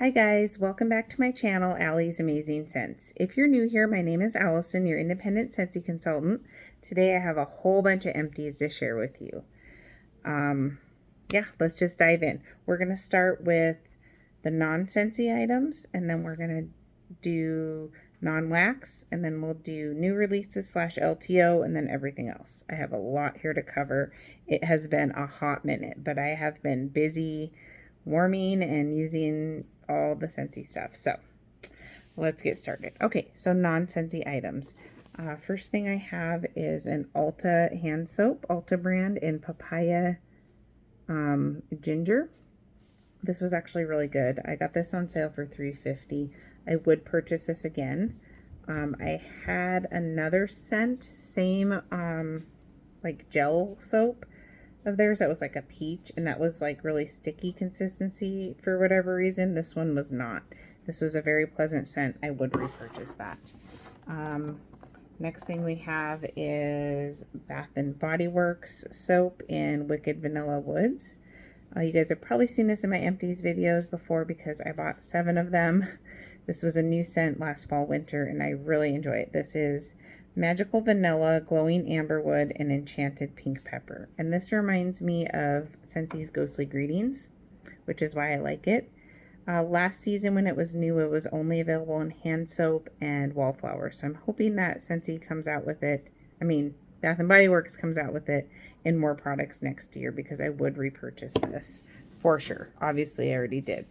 Hi guys, welcome back to my channel, Allie's Amazing Scents. If you're new here, my name is Allison, your independent Scentsy consultant. Today I have a whole bunch of empties to share with you. Let's just dive in. We're going to start with the non-Scentsy items, and then we're going to do non-wax, and then we'll do new releases / LTO, and then everything else. I have a lot here to cover. It has been a hot minute, but I have been busy warming and using all the Scentsy stuff. So let's get started. Okay, so non-Scentsy items. First thing I have is an Ulta hand soap, Ulta brand in papaya ginger. This was actually really good. I got this on sale for $3.50. I would purchase this again. I had another scent, same like gel soap of theirs that was like a peach, and that was like really sticky consistency for whatever reason. This one was not. This was a very pleasant scent. I would repurchase that. Next thing we have is Bath and Body Works soap in Wicked Vanilla Woods. You guys have probably seen this in my Empties videos before because I bought 7 of them. This was a new scent last fall winter and I really enjoy it. This is Magical Vanilla, Glowing Amberwood, and Enchanted Pink Pepper. And this reminds me of Scentsy's Ghostly Greetings, which is why I like it. Last season when it was new, it was only available in hand soap and wallflower. So I'm hoping that Scentsy comes out with it. Bath and Body Works comes out with it in more products next year because I would repurchase this for sure. Obviously, I already did.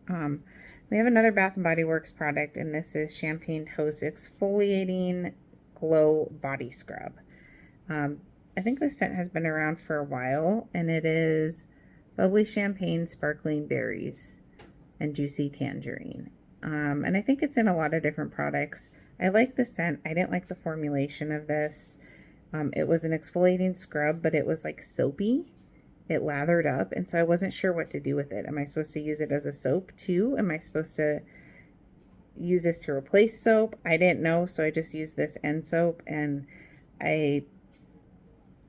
We have another Bath and Body Works product, and this is Champagne Toast Exfoliating Glow Body Scrub. I think this scent has been around for a while, and it is bubbly champagne, sparkling berries, and juicy tangerine. And I think it's in a lot of different products. I like the scent. I didn't like the formulation of this. It was an exfoliating scrub, but it was like soapy. It lathered up, and so I wasn't sure what to do with it. Am I supposed to use it as a soap too? Am I supposed to use this to replace soap? I didn't know, so I just used this end soap, and I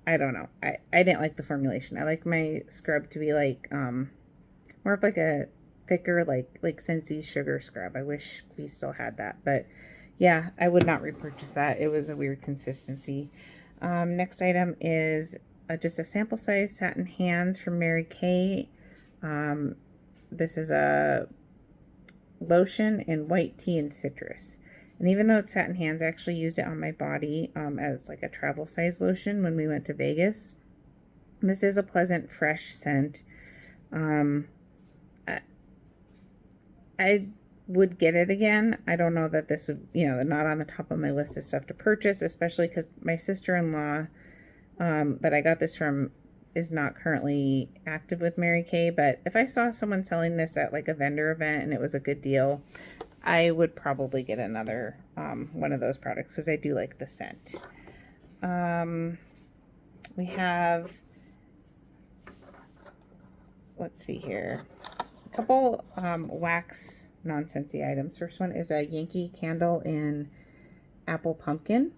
don't know. I didn't like the formulation. I like my scrub to be like more of like a thicker like Scentsy's sugar scrub. I wish we still had that, but yeah, I would not repurchase that. It was a weird consistency. Next item is just a sample size satin hands from Mary Kay. This is a lotion in white tea and citrus. And even though it's satin hands, I actually used it on my body as like a travel size lotion when we went to Vegas. And this is a pleasant, fresh scent. I would get it again. I don't know that this would, not on the top of my list of stuff to purchase, especially because my sister-in-law that I got this from is not currently active with Mary Kay, but if I saw someone selling this at like a vendor event and it was a good deal, I would probably get another one of those products because I do like the scent. We have, let's see here, a couple wax non-Scentsy items. First one is a Yankee candle in apple pumpkin.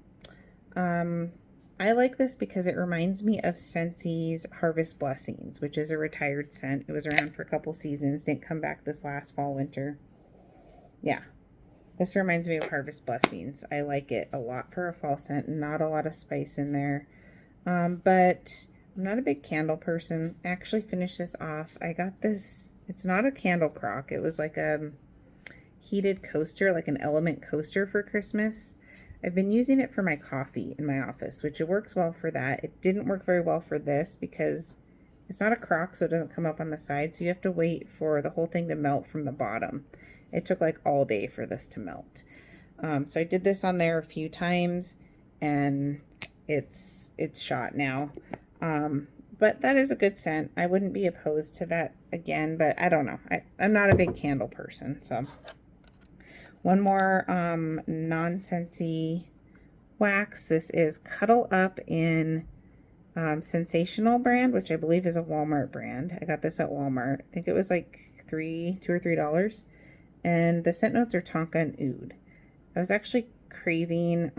I like this because it reminds me of Scentsy's Harvest Blessings, which is a retired scent. It was around for a couple seasons, didn't come back this last fall, winter. Yeah, this reminds me of Harvest Blessings. I like it a lot for a fall scent, not a lot of spice in there. But I'm not a big candle person. I actually finished this off. I got this, it's not a candle crock. It was like a heated coaster, like an element coaster for Christmas. I've been using it for my coffee in my office, which it works well for that. It didn't work very well for this because it's not a crock, so it doesn't come up on the side. So you have to wait for the whole thing to melt from the bottom. It took like all day for this to melt. So I did this on there a few times and it's shot now. But that is a good scent. I wouldn't be opposed to that again, but I don't know. I'm not a big candle person, so. One more non-Scentsy wax. This is Cuddle Up in Sensational brand, which I believe is a Walmart brand. I got this at Walmart. I think it was like $2 or $3. And the scent notes are tonka and oud. I was actually craving,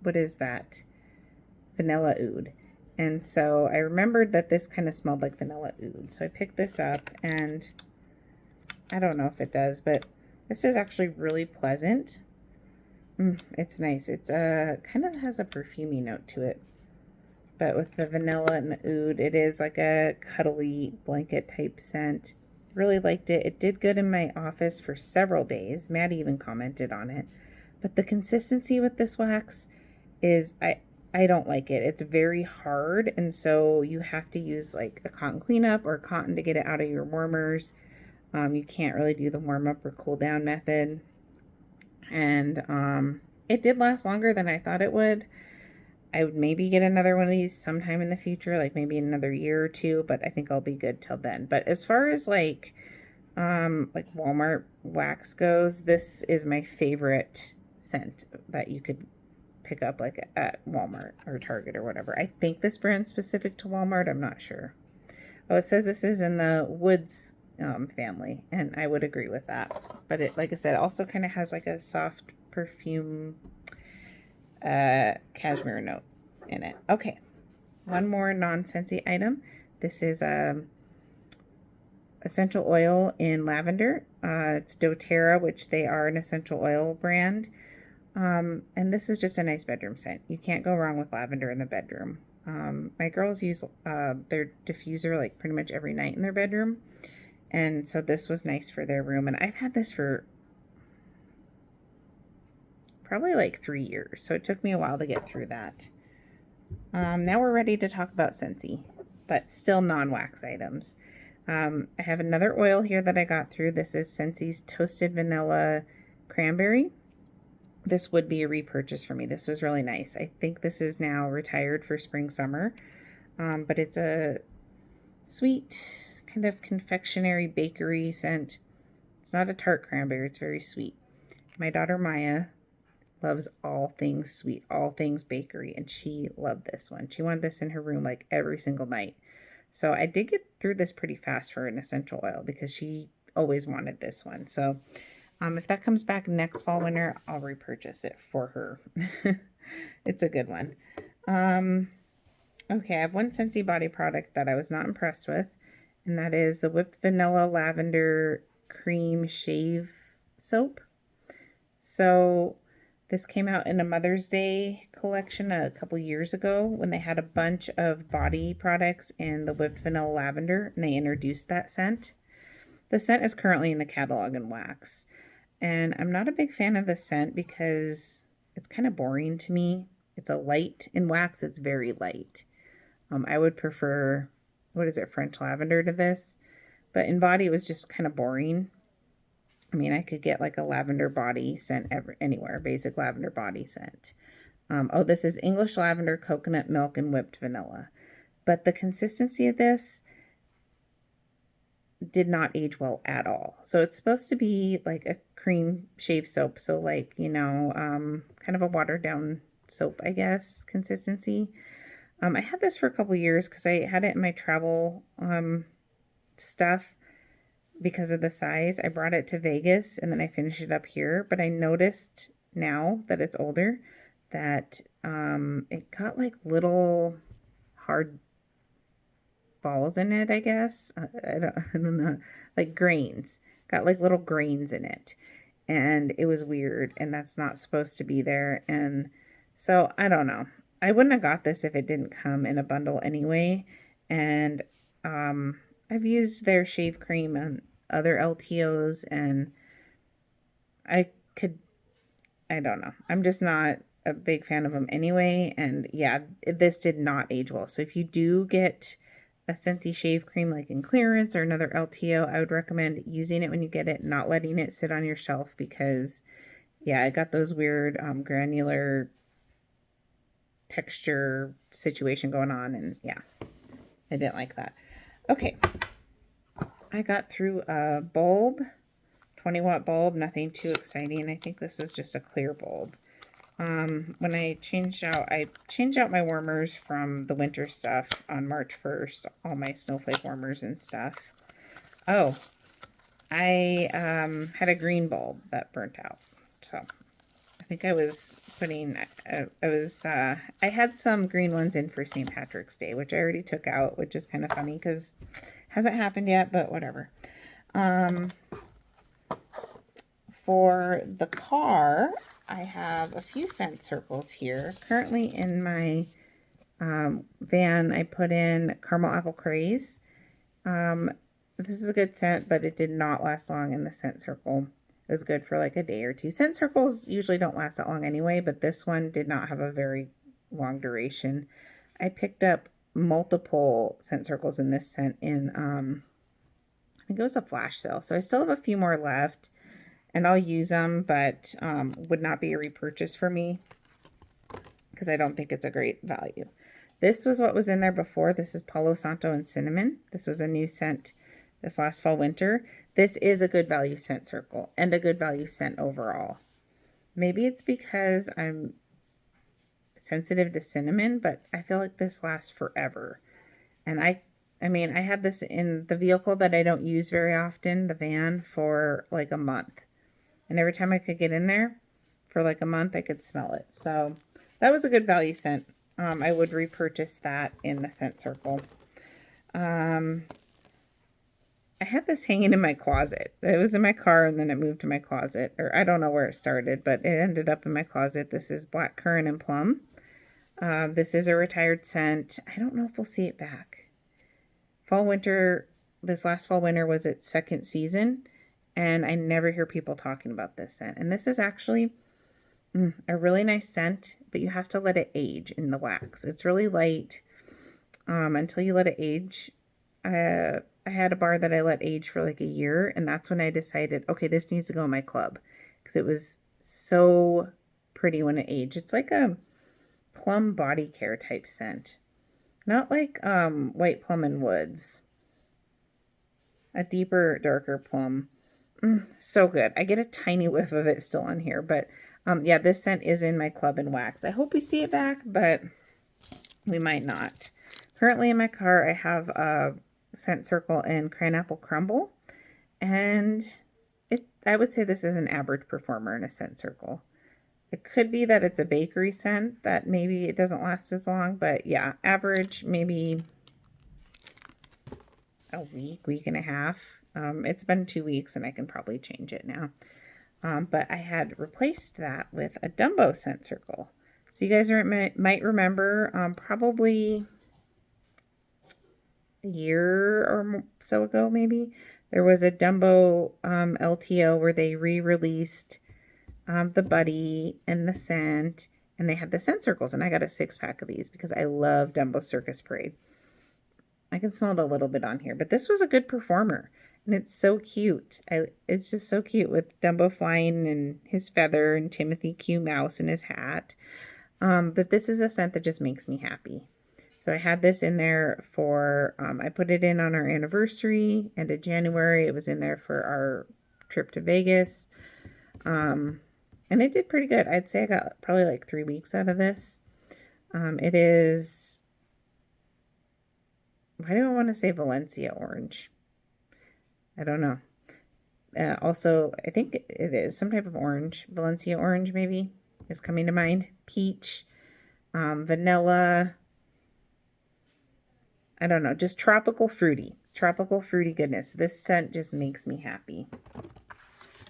what is that? Vanilla oud. And so I remembered that this kind of smelled like vanilla oud. So I picked this up, and I don't know if it does, but this is actually really pleasant. It's nice. It's kind of has a perfumey note to it. But with the vanilla and the oud, it is like a cuddly blanket type scent. Really liked it. It did good in my office for several days. Maddie even commented on it. But the consistency with this wax is I don't like it. It's very hard, and so you have to use like a cotton cleanup or cotton to get it out of your warmers. You can't really do the warm up or cool down method. And it did last longer than I thought it would. I would maybe get another one of these sometime in the future, like maybe another year or two, but I think I'll be good till then. But as far as like Walmart wax goes, this is my favorite scent that you could pick up like at Walmart or Target or whatever. I think this brand's specific to Walmart. I'm not sure. Oh, it says this is in the Woods family, and I would agree with that. But it, like I said, also kind of has like a soft perfume cashmere note in it. Okay, one more non-Scentsy item. This is essential oil in lavender. It's doTERRA, which they are an essential oil brand. And this is just a nice bedroom scent. You can't go wrong with lavender in the bedroom. My girls use their diffuser like pretty much every night in their bedroom. And so this was nice for their room. And I've had this for probably like 3 years. So it took me a while to get through that. Now we're ready to talk about Scentsy, but still non-wax items. I have another oil here that I got through. This is Scentsy's Toasted Vanilla Cranberry. This would be a repurchase for me. This was really nice. I think this is now retired for spring, summer. But it's a sweet kind of confectionery bakery scent. It's not a tart cranberry. It's very sweet. My daughter Maya loves all things sweet, all things bakery, and she loved this one. She wanted this in her room like every single night. So I did get through this pretty fast for an essential oil because she always wanted this one. So if that comes back next fall, winter, I'll repurchase it for her. It's a good one. Okay, I have one Scentsy body product that I was not impressed with, and that is the Whipped Vanilla Lavender Cream Shave Soap. So this came out in a Mother's Day collection a couple years ago when they had a bunch of body products in the Whipped Vanilla Lavender, and they introduced that scent. The scent is currently in the catalog in wax. And I'm not a big fan of the scent because it's kind of boring to me. It's a light. In wax, it's very light. I would prefer, what is it, French lavender to this. But in body, it was just kind of boring. I mean, I could get like a lavender body scent anywhere, basic lavender body scent. Oh, this is English lavender, coconut milk, and whipped vanilla. But the consistency of this did not age well at all. So it's supposed to be like a cream shave soap. So like, kind of a watered down soap, I guess, consistency. I had this for a couple years because I had it in my travel stuff because of the size. I brought it to Vegas and then I finished it up here. But I noticed now that it's older that it got like little hard balls in it, I guess. I don't know. Like grains. Got like little grains in it. And it was weird. And that's not supposed to be there. And so I don't know. I wouldn't have got this if it didn't come in a bundle anyway. And I've used their shave cream on other LTOs, and I don't know. I'm just not a big fan of them anyway. And yeah, this did not age well. So if you do get a Scentsy shave cream like in clearance or another LTO, I would recommend using it when you get it, not letting it sit on your shelf because, yeah, I got those weird granular texture situation going on, and yeah, I didn't like that. Okay, I got through a bulb, 20-watt bulb, nothing too exciting. I think this was just a clear bulb. When I changed out my warmers from the winter stuff on March 1st, all my snowflake warmers and stuff. Oh, I had a green bulb that burnt out, so I think I was putting, I had some green ones in for St. Patrick's Day, which I already took out, which is kind of funny because it hasn't happened yet, but whatever. For the car, I have a few scent circles here. Currently in my van, I put in Caramel Apple Craze. This is a good scent, but it did not last long in the scent circle. It was good for like a day or two. Scent circles usually don't last that long anyway, but this one did not have a very long duration. I picked up multiple scent circles in this scent in, I think it was a flash sale. So I still have a few more left, and I'll use them, but would not be a repurchase for me because I don't think it's a great value. This was what was in there before. This is Palo Santo and Cinnamon. This was a new scent this last fall winter. This is a good value scent circle and a good value scent overall. Maybe it's because I'm sensitive to cinnamon, but I feel like this lasts forever. And I mean, I had this in the vehicle that I don't use very often, the van, for like a month. And every time I could get in there for like a month, I could smell it. So that was a good value scent. I would repurchase that in the scent circle. I had this hanging in my closet. It was in my car and then it moved to my closet. Or I don't know where it started, but it ended up in my closet. This is Black Currant and Plum. This is a retired scent. I don't know if we'll see it back. This last fall winter was its second season. And I never hear people talking about this scent. And this is actually a really nice scent, but you have to let it age in the wax. It's really light until you let it age. I had a bar that I let age for like a year, and that's when I decided, okay, this needs to go in my club because it was so pretty when it aged. It's like a plum body care type scent. Not like white plum and woods. A deeper, darker plum. So good. I get a tiny whiff of it still on here, but yeah, this scent is in my club and wax. I hope we see it back, but we might not. Currently in my car, I have a scent circle in Cran Apple Crumble, and I would say this is an average performer in a scent circle. It could be that it's a bakery scent that maybe it doesn't last as long, but yeah, average, maybe a week and a half. It's been 2 weeks and I can probably change it now. But I had replaced that with a Dumbo scent circle. So you guys might remember probably a year or so ago, maybe, there was a Dumbo LTO where they re-released the buddy and the scent, and they had the scent circles, and I got a 6-pack of these because I love Dumbo Circus Parade. I can smell it a little bit on here, but this was a good performer, and it's so cute. It's just so cute with Dumbo flying and his feather and Timothy Q. Mouse in his hat. But this is a scent that just makes me happy. So I had this in there for, I put it in on our anniversary, end of January. It was in there for our trip to Vegas. And it did pretty good. I'd say I got probably like 3 weeks out of this. It is, why do I want to say Valencia orange? I don't know. Also, I think it is some type of orange. Valencia orange maybe is coming to mind. Peach, vanilla. I don't know, just tropical fruity goodness. This scent just makes me happy.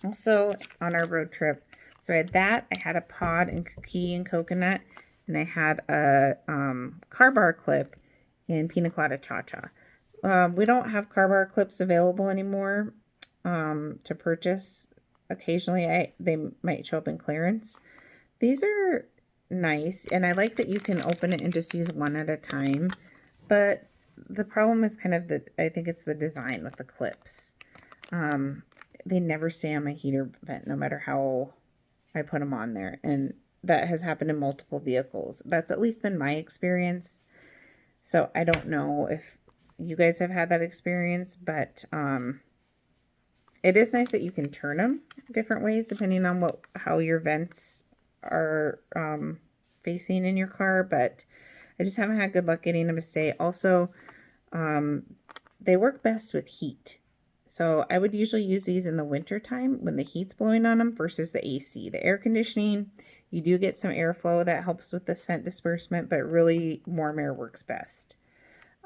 Also, on our road trip, so I had that. I had a pod and key and coconut, and I had a car bar clip in Pina Colada Cha-Cha. We don't have car bar clips available anymore to purchase. Occasionally, they might show up in clearance. These are nice, and I like that you can open it and just use one at a time, but the problem is kind of I think it's the design with the clips. They never stay on my heater vent no matter how I put them on there. And that has happened in multiple vehicles. That's at least been my experience. So I don't know if you guys have had that experience, but it is nice that you can turn them different ways depending on how your vents are facing in your car. But I just haven't had good luck getting them to stay. Also, they work best with heat. So I would usually use these in the winter time when the heat's blowing on them versus the AC. The air conditioning, you do get some airflow that helps with the scent disbursement, but really warm air works best.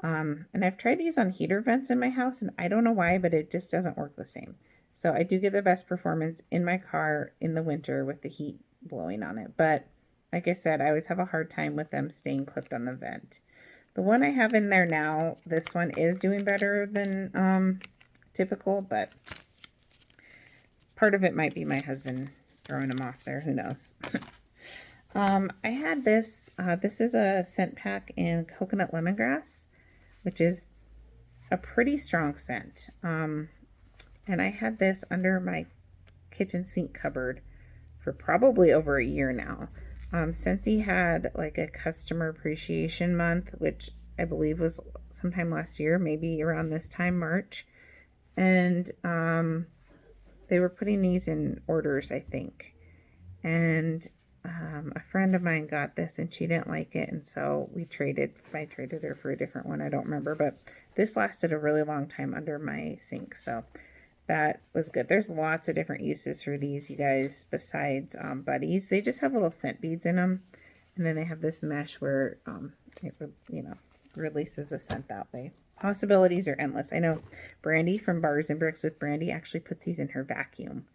And I've tried these on heater vents in my house, and I don't know why, but it just doesn't work the same. So I do get the best performance in my car in the winter with the heat blowing on it. But like I said, I always have a hard time with them staying clipped on the vent. The one I have in there now, this one is doing better than typical, but part of it might be my husband throwing them off there. Who knows? I had this. This is a scent pack in coconut lemongrass, which is a pretty strong scent. And I had this under my kitchen sink cupboard for probably over a year now. Scentsy had like a customer appreciation month, which I believe was sometime last year, maybe around this time, March. And they were putting these in orders, I think. And a friend of mine got this and she didn't like it, and so I traded her for a different one. I don't remember, but this lasted a really long time under my sink, so that was good. There's lots of different uses for these, you guys, besides buddies. They just have little scent beads in them, and then they have this mesh where it, releases a scent that way. Possibilities are endless. I know Brandy from Bars and Bricks with Brandy actually puts these in her vacuum,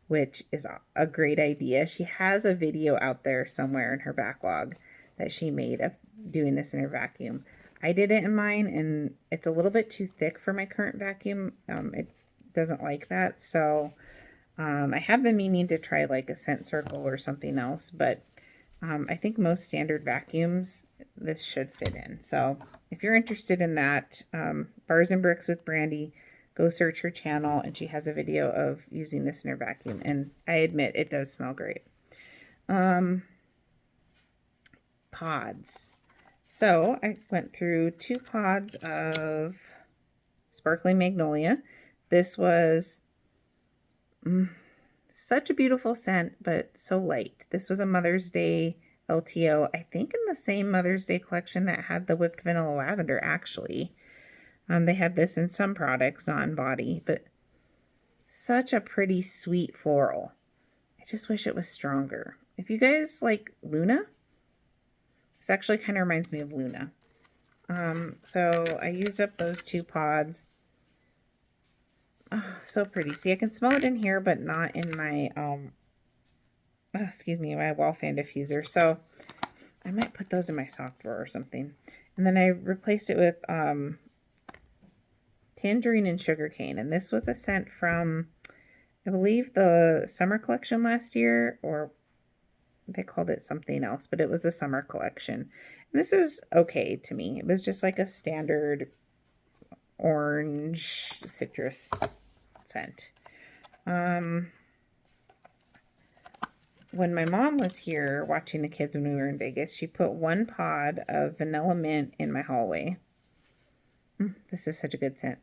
which is a great idea. She has a video out there somewhere in her backlog that she made of doing this in her vacuum. I did it in mine, and it's a little bit too thick for my current vacuum. It doesn't like that, so I have been meaning to try like a scent circle or something else, but I think most standard vacuums, this should fit in. So if you're interested in that, Bars and Bricks with Brandy, go search her channel, and she has a video of using this in her vacuum, and I admit it does smell great. Pods. So I went through 2 pods of Sparkling Magnolia. This was such a beautiful scent, but so light. This was a Mother's Day LTO, I think in the same Mother's Day collection that had the whipped vanilla lavender, actually. They had this in some products, not in body, but such a pretty sweet floral. I just wish it was stronger. If you guys like Luna, this actually kind of reminds me of Luna. So I used up those 2 pods. Oh, so pretty. See, I can smell it in here, but not in my, my wall fan diffuser. So I might put those in my sock drawer or something. And then I replaced it with Tangerine and Sugarcane. And this was a scent from, I believe, the summer collection last year, or they called it something else, but it was a summer collection. And this is okay to me. It was just like a standard orange citrus scent. When my mom was here watching the kids when we were in Vegas, she put 1 pod of vanilla mint in my hallway. This is such a good scent.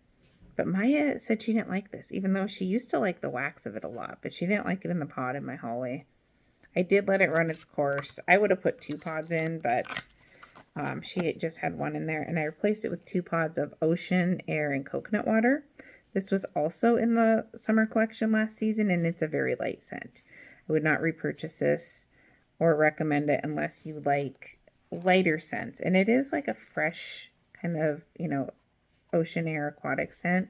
But Maya said she didn't like this, even though she used to like the wax of it a lot, but she didn't like it in the pod in my hallway. I did let it run its course. I would have put 2 pods in, but she just had 1 in there, and I replaced it with 2 pods of Ocean, Air, and Coconut Water. This was also in the summer collection last season, and it's a very light scent. I would not repurchase this or recommend it unless you like lighter scents. And it is like a fresh kind of, ocean air aquatic scent.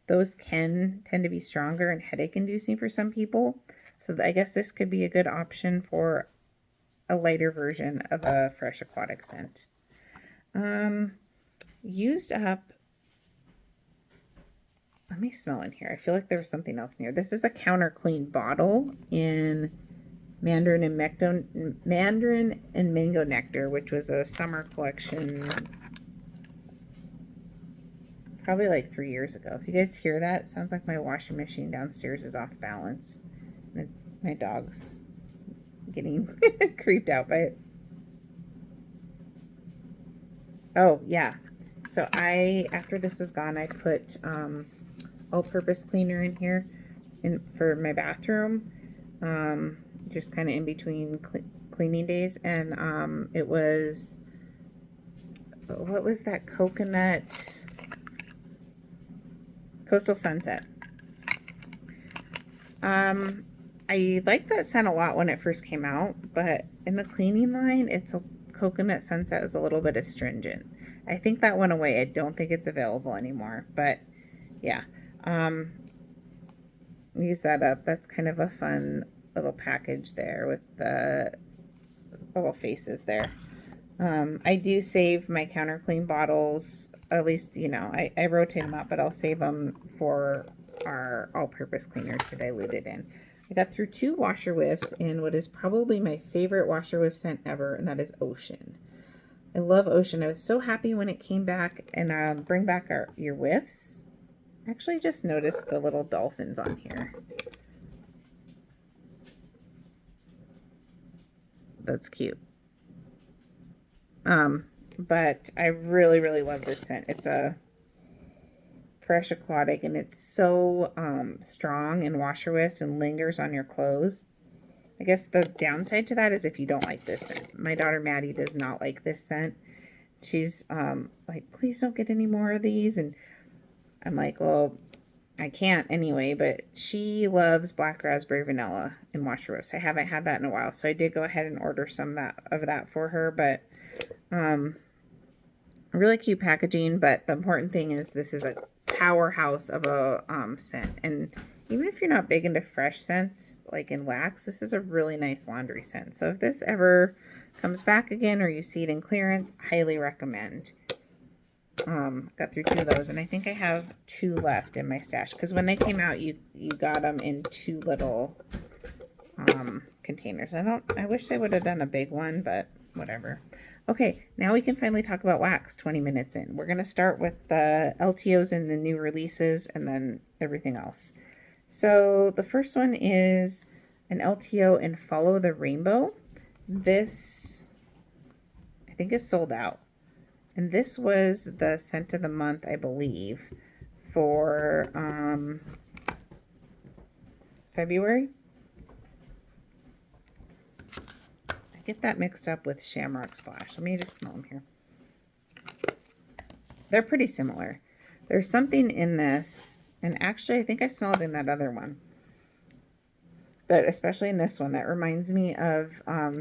Those can tend to be stronger and headache inducing for some people. So I guess this could be a good option for a lighter version of a fresh aquatic scent. Used up, let me smell in here. I feel like there was something else in here. This is a counter clean bottle in Mandarin and Mango Nectar, which was a summer collection probably like 3 years ago. If you guys hear that, it sounds like my washing machine downstairs is off balance. My dog's getting creeped out by it. Oh, yeah. So after this was gone, I put all-purpose cleaner in here for my bathroom, just kind of in between cleaning days. And it was, what was that coconut Coastal Sunset. I liked that scent a lot when it first came out, but in the cleaning line, Coconut Sunset is a little bit astringent. I think that went away. I don't think it's available anymore, but yeah. Use that up. That's kind of a fun little package there with the little faces there. I do save my counter clean bottles, at least, you know, I rotate them up, but I'll save them for our all-purpose cleaner to dilute it in. I got through 2 washer whiffs in what is probably my favorite washer whiff scent ever, and that is Ocean. I love Ocean. I was so happy when it came back, and bring back your whiffs. I actually just noticed the little dolphins on here. That's cute. But I really, really love this scent. It's a fresh aquatic, and it's so strong in washer whiffs and lingers on your clothes. I guess the downside to that is if you don't like this scent. My daughter Maddie does not like this scent. She's like, please don't get any more of these. And I'm like, well, I can't anyway, but she loves black raspberry vanilla in washer whiffs. I haven't had that in a while, so I did go ahead and order some of that for her. But really cute packaging, but the important thing is this is a powerhouse of a scent. And even if you're not big into fresh scents, like in wax, this is a really nice laundry scent. So if this ever comes back again or you see it in clearance, highly recommend. Got through 2 of those, and I think I have 2 left in my stash, because when they came out, you got them in 2 little containers. I wish they would have done a big one, but whatever. Okay, now we can finally talk about wax 20 minutes in. We're going to start with the LTOs and the new releases, and then everything else. So the first one is an LTO in Follow the Rainbow. This, I think, is sold out. And this was the scent of the month, I believe, for February. I get that mixed up with Shamrock Splash. Let me just smell them here. They're pretty similar. There's something in this, and actually I think I smelled it in that other one. But especially in this one, that reminds me of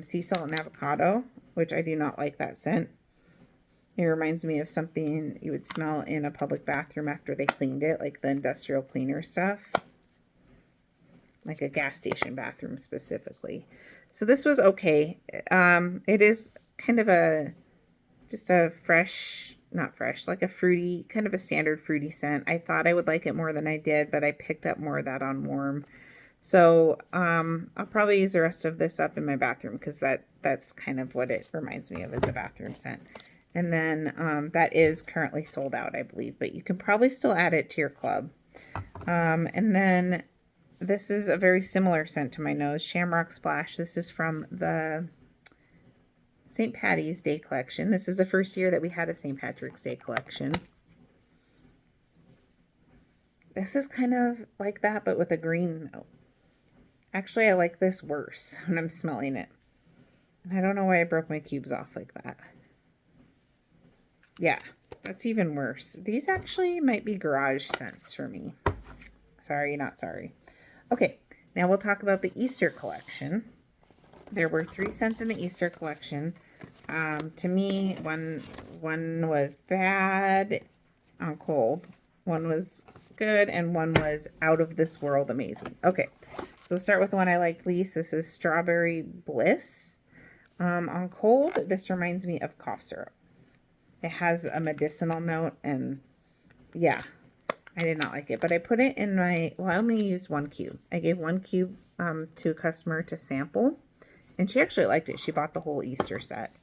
sea salt and avocado, which I do not like that scent. It reminds me of something you would smell in a public bathroom after they cleaned it, like the industrial cleaner stuff. Like a gas station bathroom specifically. So this was okay. It is kind of just a fresh, not fresh, like a fruity, kind of a standard fruity scent. I thought I would like it more than I did, but I picked up more of that on warm. So I'll probably use the rest of this up in my bathroom, because that's kind of what it reminds me of, as a bathroom scent. And then that is currently sold out, I believe, but you can probably still add it to your club. And then this is a very similar scent to my nose, Shamrock Splash. This is from the St. Patty's Day collection. This is the first year that we had a St. Patrick's Day collection. This is kind of like that, but with a green note. Actually, I like this worse when I'm smelling it. And I don't know why I broke my cubes off like that. Yeah, that's even worse. These actually might be garage scents for me. Sorry, not sorry. Okay, now we'll talk about the Easter collection. There were 3 scents in the Easter collection. To me, one was bad on cold, one was good, and one was out of this world amazing. Okay, so we'll start with the one I like least. This is Strawberry Bliss. On cold, this reminds me of cough syrup. It has a medicinal note, and yeah, I did not like it. But I put it in I only used 1 cube. I gave 1 cube to a customer to sample, and she actually liked it. She bought the whole Easter set.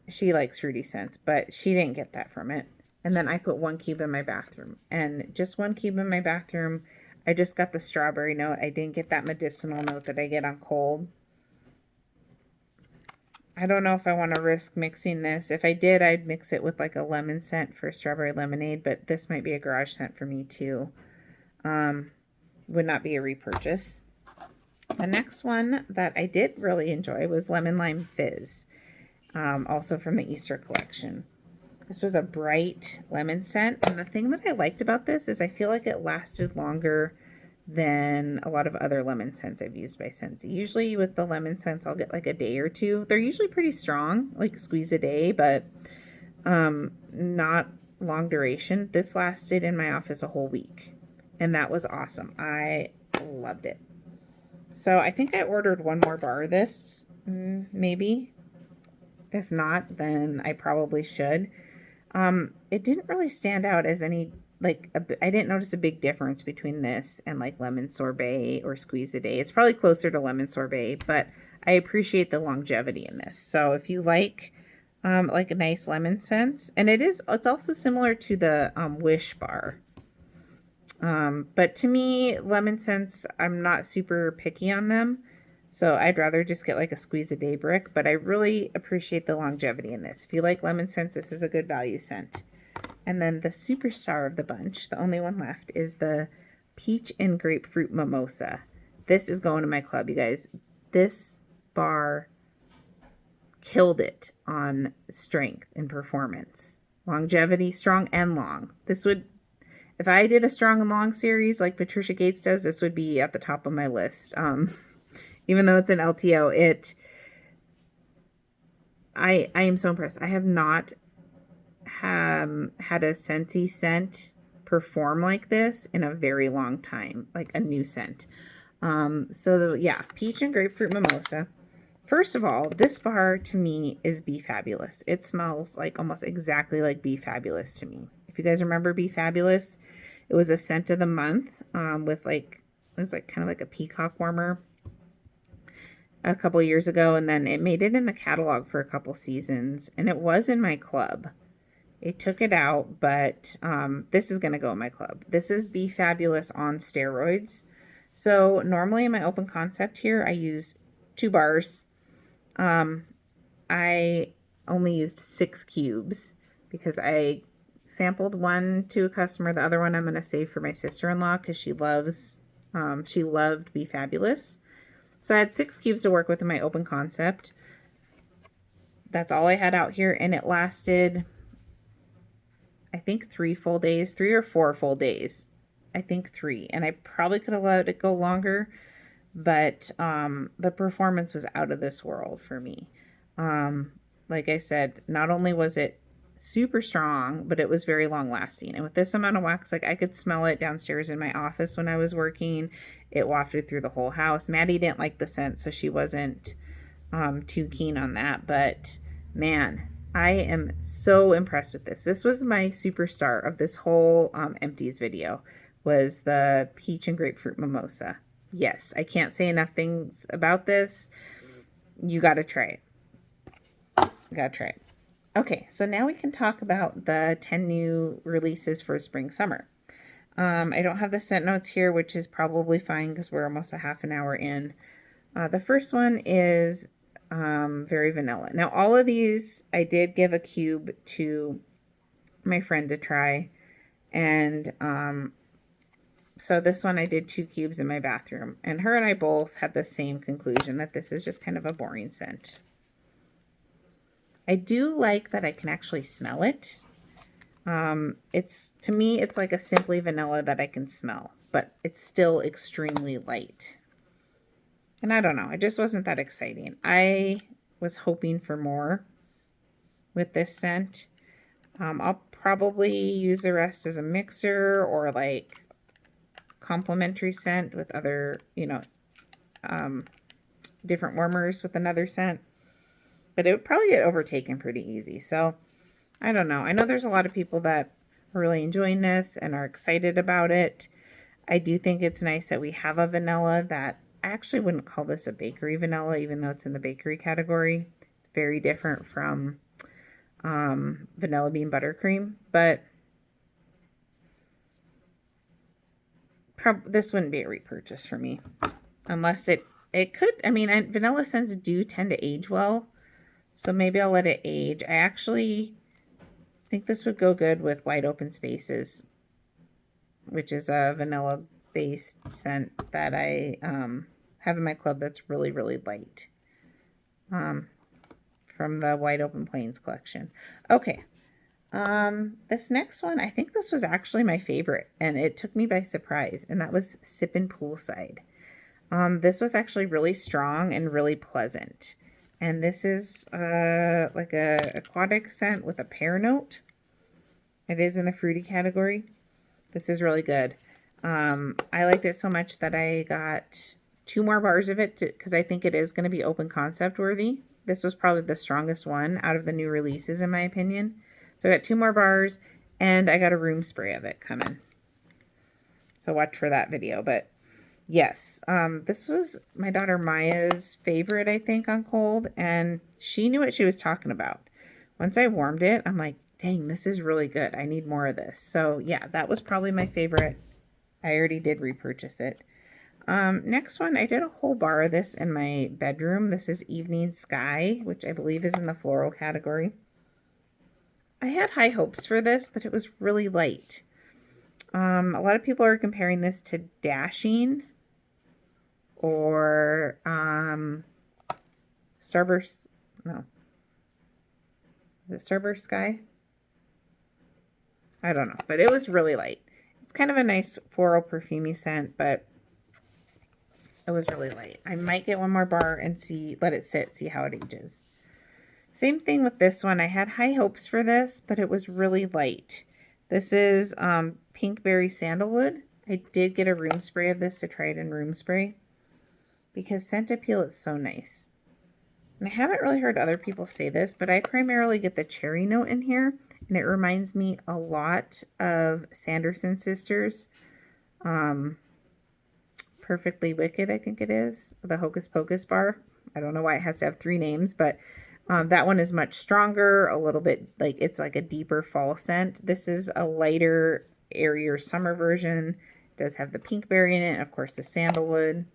She likes fruity scents, but she didn't get that from it. And then I put 1 cube in my bathroom, and just 1 cube in my bathroom, I just got the strawberry note. I didn't get that medicinal note that I get on cold. I don't know if I want to risk mixing this. If I did, I'd mix it with like a lemon scent for strawberry lemonade, but this might be a garage scent for me too. Would not be a repurchase. The next one that I did really enjoy was Lemon Lime Fizz, also from the Easter collection. This was a bright lemon scent. And the thing that I liked about this is I feel like it lasted longer than a lot of other lemon scents I've used by Scentsy. Usually with the lemon scents, I'll get like a day or two. They're usually pretty strong, like squeeze a day, but not long duration. This lasted in my office a whole week, and that was awesome. I loved it. So I think I ordered one more bar of this, maybe. If not, then I probably should. It didn't really stand out as any, like, I didn't notice a big difference between this and like lemon sorbet or squeeze a day. It's probably closer to lemon sorbet, but I appreciate the longevity in this. So if you like a nice lemon scent, and it's also similar to the Wish bar. But to me, lemon scents, I'm not super picky on them. So I'd rather just get like a squeeze a day brick, but I really appreciate the longevity in this. If you like lemon scents, this is a good value scent. And then the superstar of the bunch, the only one left, is the peach and grapefruit mimosa. This is going to my club, you guys. This bar killed it on strength and performance. Longevity, strong and long. This would, if I did a strong and long series like Patricia Gates does, this would be at the top of my list. Even though it's an LTO, I am so impressed. I have not had a Scentsy scent perform like this in a very long time, like a new scent. Yeah, peach and grapefruit mimosa. First of all, this bar to me is Be Fabulous. It smells like almost exactly like Be Fabulous to me. If you guys remember Be Fabulous, it was a scent of the month with like, it was like kind of like a peacock warmer a couple years ago, and then it made it in the catalog for a couple seasons, and it was in my club. It took it out, but this is going to go in my club. This is Be Fabulous on steroids. So normally in my open concept here, I use 2 bars. I only used 6 cubes because I sampled one to a customer. The other one I'm going to save for my sister-in-law because she loved Be Fabulous. So I had 6 cubes to work with in my open concept. That's all I had out here, and it lasted, I think, 3 full days, 3 or 4 full days. I think 3, and I probably could have let it go longer, but the performance was out of this world for me. Like I said, not only was it super strong, but it was very long lasting. And with this amount of wax, like I could smell it downstairs in my office when I was working. It wafted through the whole house. Maddie didn't like the scent, so she wasn't too keen on that. But man, I am so impressed with this. This was my superstar of this whole Empties video, was the peach and grapefruit mimosa. Yes, I can't say enough things about this. You got to try it. You got to try it. Okay, so now we can talk about the 10 new releases for spring summer. I don't have the scent notes here, which is probably fine because we're almost a half an hour in. The first one is very vanilla. Now, all of these, I did give a cube to my friend to try. And so this one, I did 2 cubes in my bathroom. And her and I both had the same conclusion that this is just kind of a boring scent. I do like that I can actually smell it. To me, it's like a Simply Vanilla that I can smell, but it's still extremely light. And I don't know, it just wasn't that exciting. I was hoping for more with this scent. I'll probably use the rest as a mixer or like complementary scent with other, different warmers with another scent. But it would probably get overtaken pretty easy. So I don't know. I know there's a lot of people that are really enjoying this and are excited about it. I do think it's nice that we have a vanilla that I actually wouldn't call this a bakery vanilla, even though it's in the bakery category. It's very different from vanilla bean buttercream, but this wouldn't be a repurchase for me unless it could. I mean, vanilla scents do tend to age well. So maybe I'll let it age. I actually think this would go good with Wide Open Spaces, which is a vanilla-based scent that I have in my club that's really, really light from the Wide Open Plains collection. Okay, This next one, I think this was actually my favorite, and it took me by surprise, and that was Sippin' Poolside. This was actually really strong and really pleasant. And this is like a aquatic scent with a pear note. It is in the fruity category. This is really good. I liked it so much that I got 2 more bars of it because I think it is going to be open concept worthy. This was probably the strongest one out of the new releases, in my opinion. So I got 2 more bars, and I got a room spray of it coming. So watch for that video. But yes, this was my daughter Maya's favorite, I think, on cold, and she knew what she was talking about. Once I warmed it, I'm like, dang, this is really good. I need more of this. So yeah, that was probably my favorite. I already did repurchase it. Next one, I did a whole bar of this in my bedroom. This is Evening Sky, which I believe is in the floral category. I had high hopes for this, but it was really light. A lot of people are comparing this to Dashing or Starburst. No. Is it Starburst Sky? I don't know, but it was really light. It's kind of a nice floral perfumey scent, but it was really light. I might get 1 more bar and let it sit, see how it ages. Same thing with this one. I had high hopes for this, but it was really light. This is Pinkberry Sandalwood. I did get a room spray of this to try it in room spray because scent appeal is so nice. And I haven't really heard other people say this, but I primarily get the cherry note in here, and it reminds me a lot of Sanderson Sisters. Perfectly Wicked, I think it is, the Hocus Pocus bar. I don't know why it has to have 3 names, but that one is much stronger, a little bit like it's like a deeper fall scent. This is a lighter, airier summer version. It does have the pinkberry in it, and of course the sandalwood.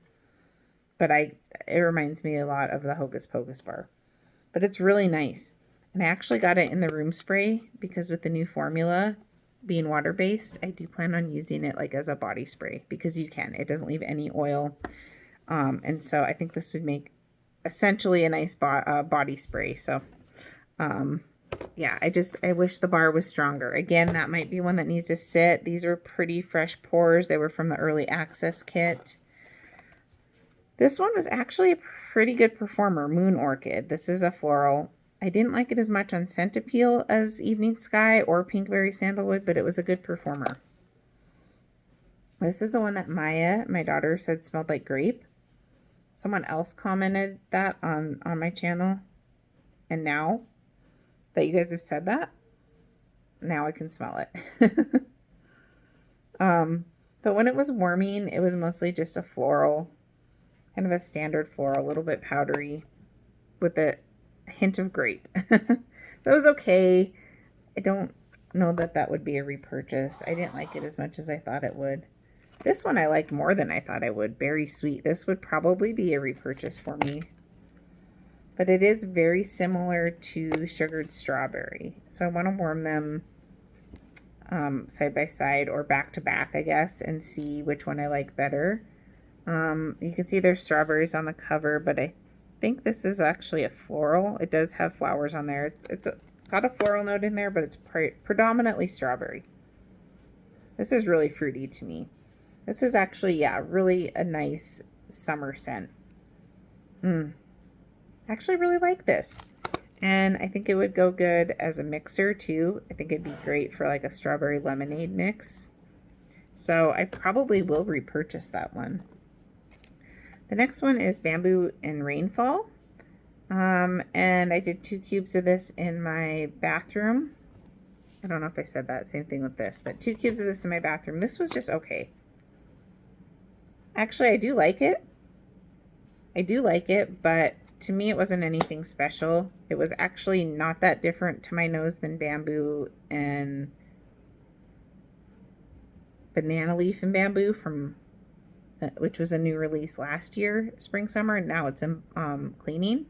But it reminds me a lot of the Hocus Pocus bar. But it's really nice. And I actually got it in the room spray because with the new formula being water-based, I do plan on using it like as a body spray because you can. It doesn't leave any oil. And so I think this would make essentially a nice body spray. So yeah, I wish the bar was stronger. Again, that might be one that needs to sit. These are pretty fresh pours. They were from the early access kit. This one was actually a pretty good performer, Moon Orchid. This is a floral. I didn't like it as much on scent appeal as Evening Sky or Pinkberry Sandalwood, but it was a good performer. This is the one that Maya, my daughter, said smelled like grape. Someone else commented that on my channel. And now that you guys have said that, now I can smell it. But when it was warming, it was mostly just a floral, kind of a standard floral, a little bit powdery with a hint of grape. That was okay. I don't know that that would be a repurchase. I didn't like it as much as I thought it would. This one I liked more than I thought I would. Berry Sweet. This would probably be a repurchase for me. But it is very similar to Sugared Strawberry. So I want to warm them side by side or back to back, I guess, and see which one I like better. You can see there's strawberries on the cover, but I think this is actually a floral. It does have flowers on there. It's got a floral note in there, but it's predominantly strawberry. This is really fruity to me. This is actually, yeah, really a nice summer scent. Actually really like this. And I think it would go good as a mixer too. I think it'd be great for like a strawberry lemonade mix. So I probably will repurchase that one. The next one is Bamboo and Rainfall. And I did 2 cubes of this in my bathroom. I don't know if I said that. Same thing with this, but 2 cubes of this in my bathroom. This was just okay. Actually, I do like it. I do like it, but to me it wasn't anything special. It was actually not that different to my nose than Bamboo and Banana Leaf and Bamboo from which was a new release last year, spring summer, and now it's in cleaning.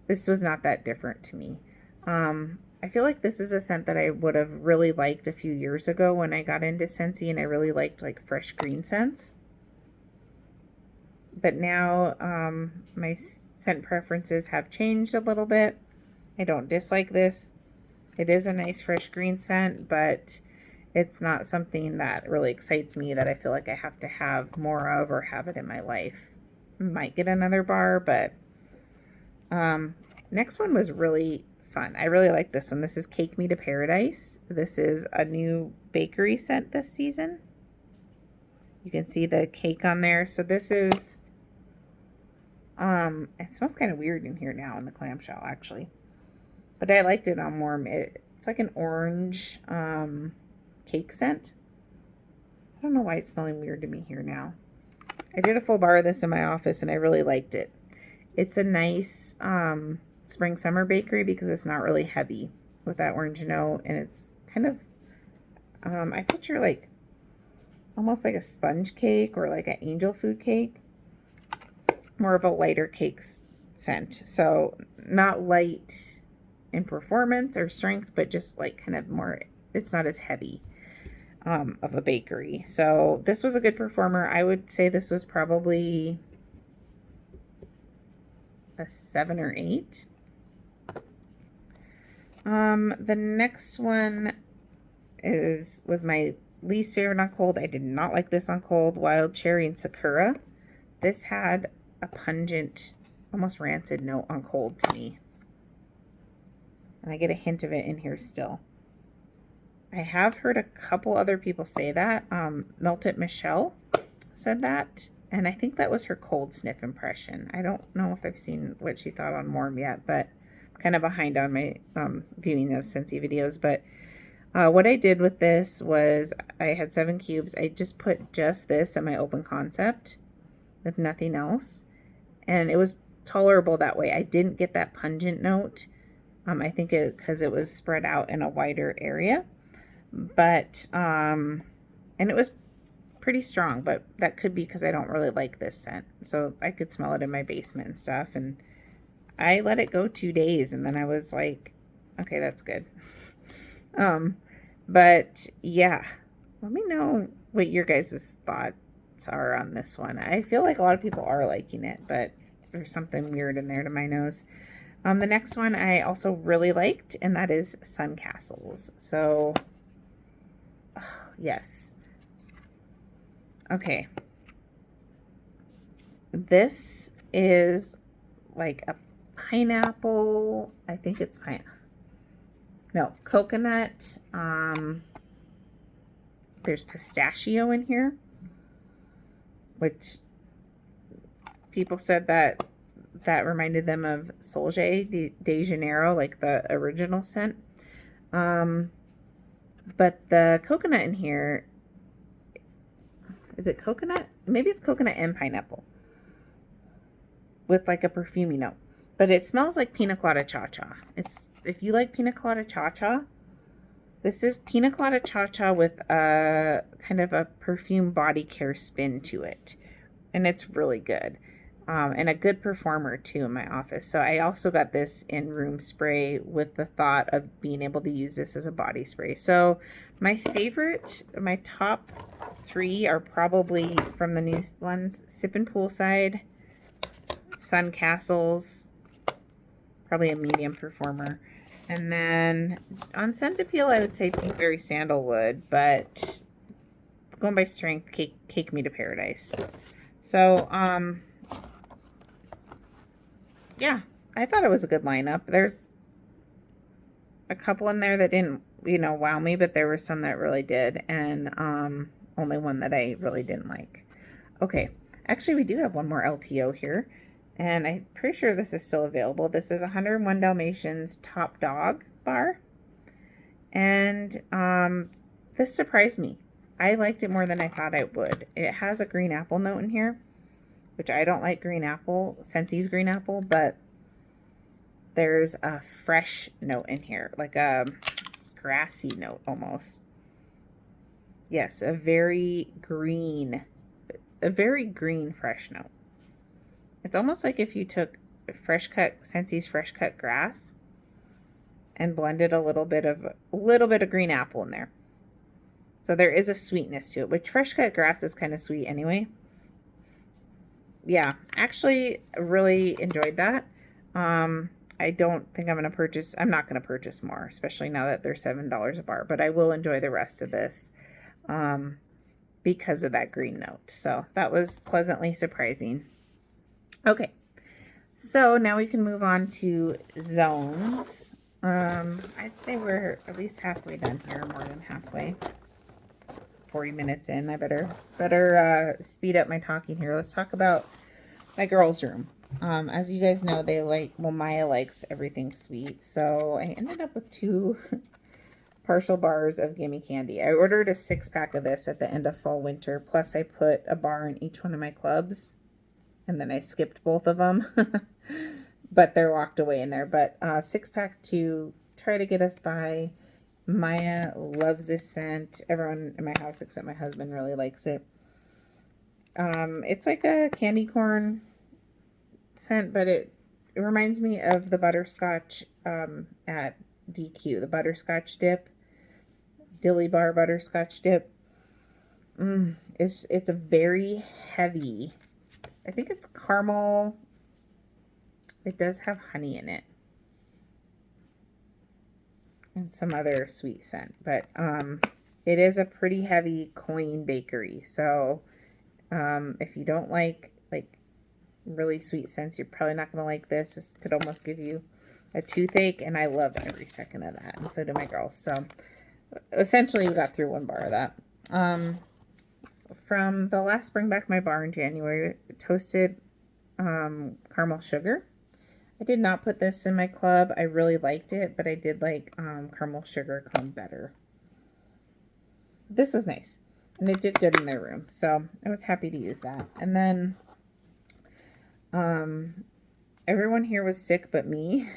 This was not that different to me. I feel like this is a scent that I would have really liked a few years ago when I got into Scentsy, and I really liked like fresh green scents. But now my scent preferences have changed a little bit. I don't dislike this. It is a nice fresh green scent, but it's not something that really excites me that I feel like I have to have more of or have it in my life. Might get another bar, but next one was really fun. I really like this one. This is Cake Me to Paradise. This is a new bakery scent this season. You can see the cake on there. So this is, it smells kind of weird in here now in the clamshell actually. But I liked it on warm. It's like an orange cake scent. I don't know why it's smelling weird to me here now. I did a full bar of this in my office and I really liked it. It's a nice spring summer bakery because it's not really heavy with that orange note, and it's kind of I picture like almost like a sponge cake or like an angel food cake, more of a lighter cake scent. So not light in performance or strength, but just like kind of more, it's not as heavy of a bakery. So this was a good performer. I would say this was probably a 7 or 8. The next one was my least favorite on cold. I did not like this on cold. Wild Cherry and Sakura. This had a pungent, almost rancid note on cold to me. And I get a hint of it in here still. I have heard a couple other people say that. Melted Michelle said that. And I think that was her cold sniff impression. I don't know if I've seen what she thought on warm yet, but I'm kind of behind on my viewing of Scentsy videos. But what I did with this was I had 7 cubes. I just put just this in my open concept with nothing else. And it was tolerable that way. I didn't get that pungent note. I think because it was spread out in a wider area. But, and it was pretty strong, but that could be because I don't really like this scent. So I could smell it in my basement and stuff. And I let it go 2 days and then I was like, okay, that's good. But yeah, let me know what your guys' thoughts are on this one. I feel like a lot of people are liking it, but there's something weird in there to my nose. The next one I also really liked, and that is Sun Castles. So, yes. Okay. This is like a pineapple. I think it's coconut. There's pistachio in here, which people said that reminded them of Solje de Janeiro, like the original scent. But the coconut in here, is it coconut? Maybe it's coconut and pineapple with like a perfumey note. But it smells like pina colada cha-cha. If you like pina colada cha-cha, this is pina colada cha-cha with a kind of a perfume body care spin to it. And it's really good. And a good performer too in my office. So I also got this in room spray with the thought of being able to use this as a body spray. So my top 3 are probably from the new ones: Sippin' Poolside, Sun Castles, probably a medium performer. And then on scent appeal, I would say Pinkberry Sandalwood, but going by strength, Cake Me to Paradise. So, yeah, I thought it was a good lineup. There's a couple in there that didn't, wow me, but there were some that really did, and only one that I really didn't like. Okay, actually, we do have one more LTO here, and I'm pretty sure this is still available. This is 101 Dalmatians Top Dog Bar, and this surprised me. I liked it more than I thought I would. It has a green apple note in here, which I don't like green apple, Scentsy's green apple, but there's a fresh note in here, like a grassy note almost. Yes, a very green fresh note. It's almost like if you took Scentsy's fresh cut grass and blended a little bit of green apple in there. So there is a sweetness to it, which fresh cut grass is kind of sweet anyway. Yeah, actually really enjoyed that. I don't think I'm not going to purchase more, especially now that they're $7 a bar, but I will enjoy the rest of this um, because of that green note. So that was pleasantly surprising. Okay, so now we can move on to zones. I'd say we're at least halfway done here, more than halfway. 40 minutes in. I better speed up my talking here. Let's talk about my girls' room. As you guys know, Maya likes everything sweet, so I ended up with 2 partial bars of gimme candy. I ordered a 6-pack of this at the end of fall winter, plus I put a bar in each one of my clubs, and then I skipped both of them, but they're locked away in there. But 6-pack to try to get us by. Maya loves this scent. Everyone in my house except my husband really likes it. It's like a candy corn scent, but it reminds me of the butterscotch at DQ, the butterscotch dip, Dilly Bar butterscotch dip. It's a very heavy, I think it's caramel. It does have honey in it and some other sweet scent, but it is a pretty heavy coin bakery. So if you don't like really sweet scents, you're probably not going to like this. This could almost give you a toothache, and I love every second of that, and so do my girls. So essentially we got through 1 bar of that. From the last Bring Back My Bar in January, toasted caramel sugar. I did not put this in my club. I really liked it, but I did like caramel sugar cone better. This was nice, and it did good in their room, so I was happy to use that. And then everyone here was sick but me.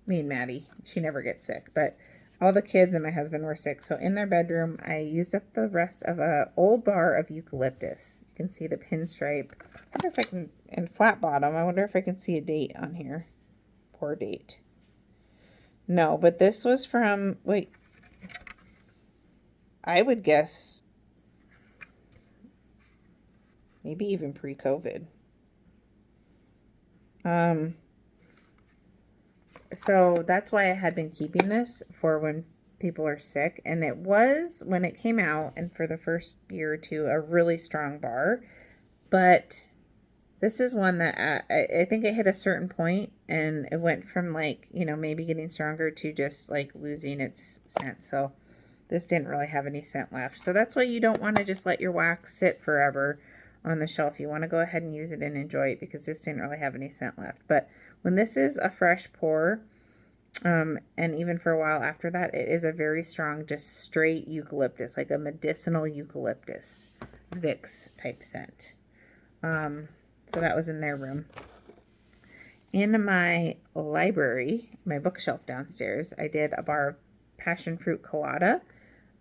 Me and Maddie. She never gets sick, but all the kids and my husband were sick. So in their bedroom, I used up the rest of a old bar of eucalyptus. You can see the pinstripe. I wonder if I can, and flat bottom. I wonder if I can see a date on here. Poor date. No, but this was from, wait, I would guess maybe even pre-COVID. So that's why I had been keeping this for when people are sick. And it was, when it came out, and for the first year or 2, a really strong bar. But this is one that I think it hit a certain point, and it went from maybe getting stronger to just losing its scent. So this didn't really have any scent left. So that's why you don't want to just let your wax sit forever on the shelf. You want to go ahead and use it and enjoy it, because this didn't really have any scent left. But when this is a fresh pour, and even for a while after that, it is a very strong, just straight eucalyptus, like a medicinal eucalyptus Vicks type scent. So that was in their room. In my library, my bookshelf downstairs, I did a bar of passion fruit colada.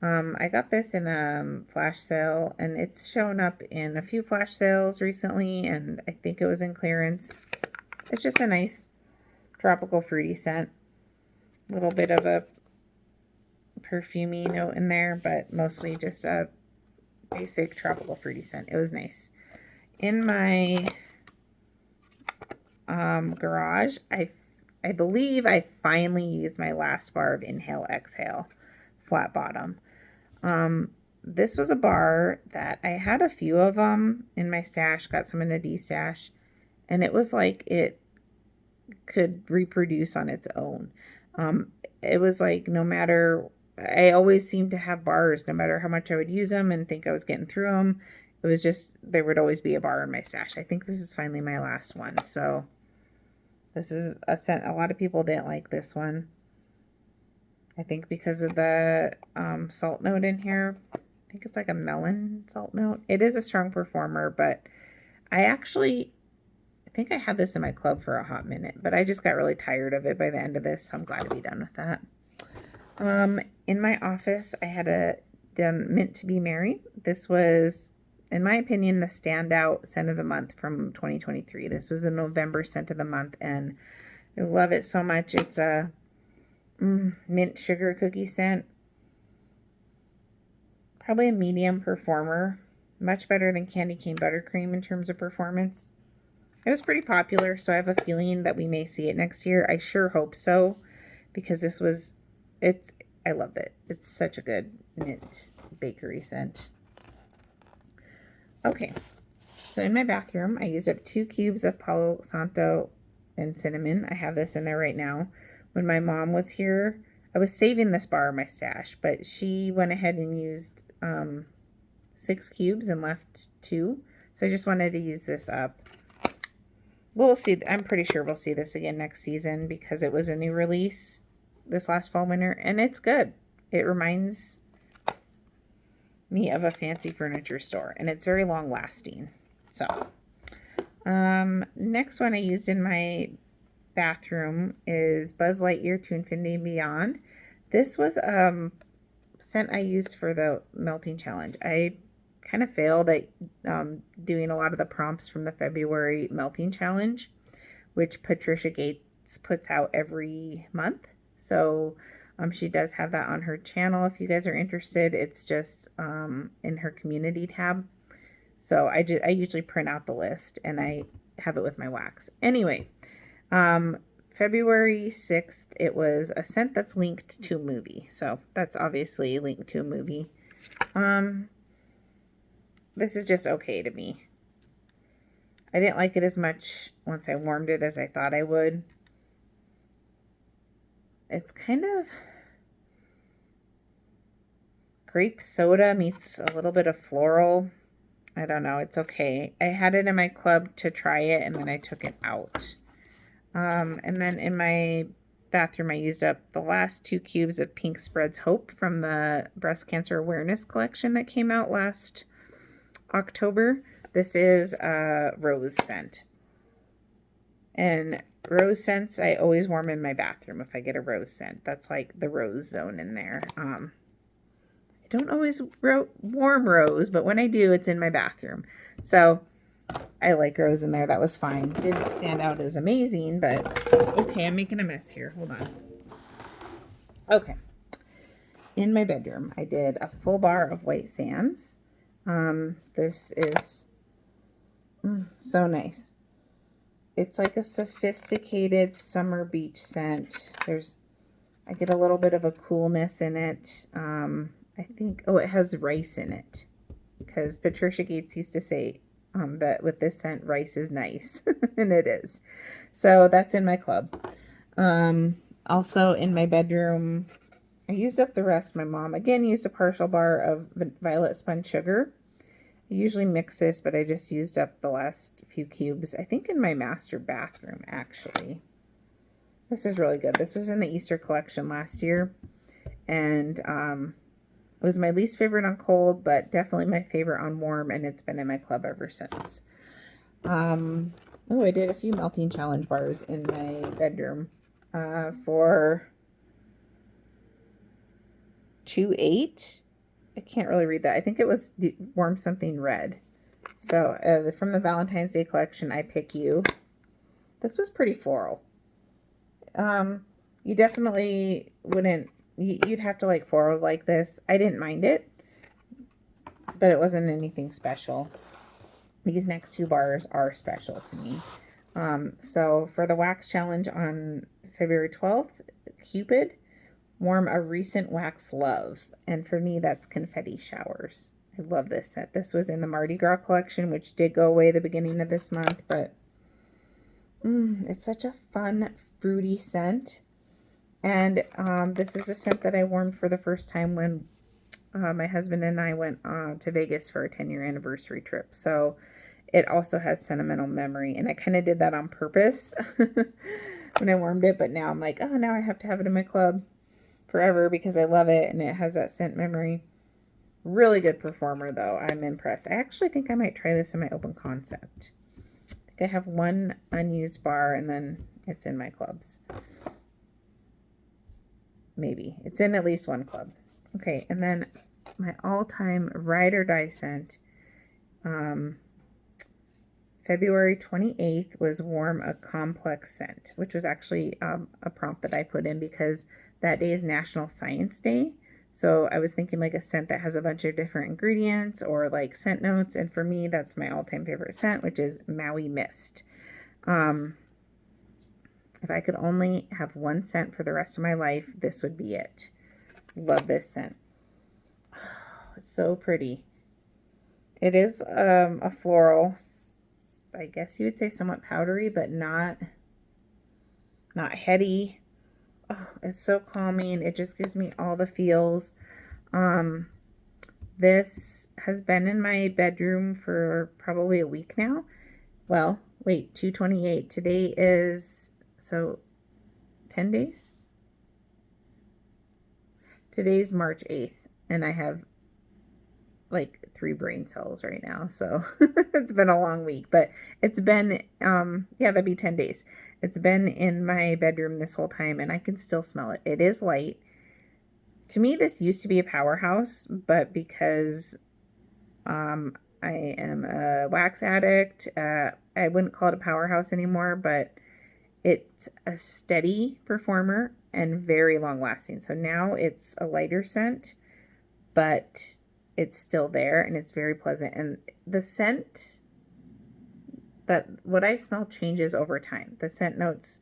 I got this in a flash sale, and it's shown up in a few flash sales recently, and I think it was in clearance. It's just a nice tropical fruity scent. A little bit of a perfumey note in there, but mostly just a basic tropical fruity scent. It was nice. In my garage, I believe I finally used my last bar of Inhale Exhale flat bottom. This was a bar that I had a few of them in my stash, got some in the D stash, and it was like it could reproduce on its own. It was like I always seemed to have bars no matter how much I would use them and think I was getting through them. It was just, there would always be a bar in my stash. I think this is finally my last one. So this is a scent. A lot of people didn't like this one. I think because of the salt note in here. I think it's like a melon salt note. It is a strong performer, but I think I had this in my club for a hot minute, but I just got really tired of it by the end of this, so I'm glad to be done with that. In my office, I had done Mint to Be Merry. This was, in my opinion, the standout scent of the month from 2023. This was a November scent of the month, and I love it so much. It's a mint sugar cookie scent. Probably a medium performer. Much better than Candy Cane Buttercream in terms of performance. It was pretty popular, so I have a feeling that we may see it next year. I sure hope so, because I loved it. It's such a good mint bakery scent. Okay, so in my bathroom, I used up 2 cubes of Palo Santo and cinnamon. I have this in there right now. When my mom was here, I was saving this bar in my stash, but she went ahead and used 6 cubes and left 2. So I just wanted to use this up. We'll see. I'm pretty sure we'll see this again next season because it was a new release this last fall winter, and it's good. It reminds me of a fancy furniture store, and it's very long lasting. So next one I used in my bathroom is Buzz Lightyear to Infinity and Beyond. This was scent I used for the melting challenge. I kind of failed at doing a lot of the prompts from the February melting challenge, which Patricia Gates puts out every month. So she does have that on her channel if you guys are interested. It's just in her community tab. So I usually print out the list and I have it with my wax. Anyway, February 6th, it was a scent that's linked to a movie. So that's obviously linked to a movie. This is just okay to me. I didn't like it as much once I warmed it as I thought I would. It's kind of grape soda meets a little bit of floral. I don't know. It's okay. I had it in my club to try it, and then I took it out. And then in my bathroom, I used up the last 2 cubes of Pink Spreads Hope from the Breast Cancer Awareness Collection that came out last October. This is a rose scent. And rose scents, I always warm in my bathroom if I get a rose scent. That's like the rose zone in there. I don't always warm rose, but when I do, it's in my bathroom. So I like rose in there. That was fine. Didn't stand out as amazing, but okay, I'm making a mess here. Hold on. Okay. In my bedroom, I did a full bar of White Sands. This is so nice. It's like a sophisticated summer beach scent. I get a little bit of a coolness in it. I think, it has rice in it. Because Patricia Gates used to say that with this scent, rice is nice. And it is. So that's in my club. Also in my bedroom, I used up the rest. My mom, again, used a partial bar of violet spun sugar. I usually mix this, but I just used up the last few cubes. I think in my master bathroom, actually. This is really good. This was in the Easter collection last year. And it was my least favorite on cold, but definitely my favorite on warm, and it's been in my club ever since. I did a few melting challenge bars in my bedroom for 2/8. I can't really read that. I think it was warm something red. So from the Valentine's Day collection, I Pick You. This was pretty floral. You definitely wouldn't, you'd have to like floral like this. I didn't mind it, but it wasn't anything special. These next 2 bars are special to me. So for the wax challenge on February 12th, Cupid, warm a recent wax love. And for me, that's Confetti Showers. I love this scent. This was in the Mardi Gras collection, which did go away the beginning of this month, but it's such a fun, fruity scent. And this is a scent that I warmed for the first time when my husband and I went to Vegas for a 10-year anniversary trip. So it also has sentimental memory, and I kind of did that on purpose when I warmed it, but now I'm like, oh, now I have to have it in my club forever because I love it and it has that scent memory. Really good performer though. I'm impressed. I actually think I might try this in my open concept. I think I have 1 unused bar and then it's in my clubs. Maybe. It's in at least 1 club. Okay, and then my all-time ride or die scent, February 28th was Warm a Complex Scent, which was actually a prompt that I put in because that day is National Science Day. So I was thinking like a scent that has a bunch of different ingredients or like scent notes. And for me, that's my all-time favorite scent, which is Maui Mist. If I could only have one scent for the rest of my life, this would be it. Love this scent. It's so pretty. It is a floral, I guess you would say somewhat powdery, but not heady. Oh, it's so calming. It just gives me all the feels. This has been in my bedroom for probably a week now. Well, wait, 2/28. Today is, so 10 days? Today's March 8th, and I have like 3 brain cells right now. So it's been a long week, but it's been, yeah, that'd be 10 days. It's been in my bedroom this whole time, and I can still smell it. It is light. To me, this used to be a powerhouse, but because I am a wax addict, I wouldn't call it a powerhouse anymore, but it's a steady performer and very long lasting. So now it's a lighter scent, but it's still there and it's very pleasant. And the scent, that what I smell changes over time. The scent notes,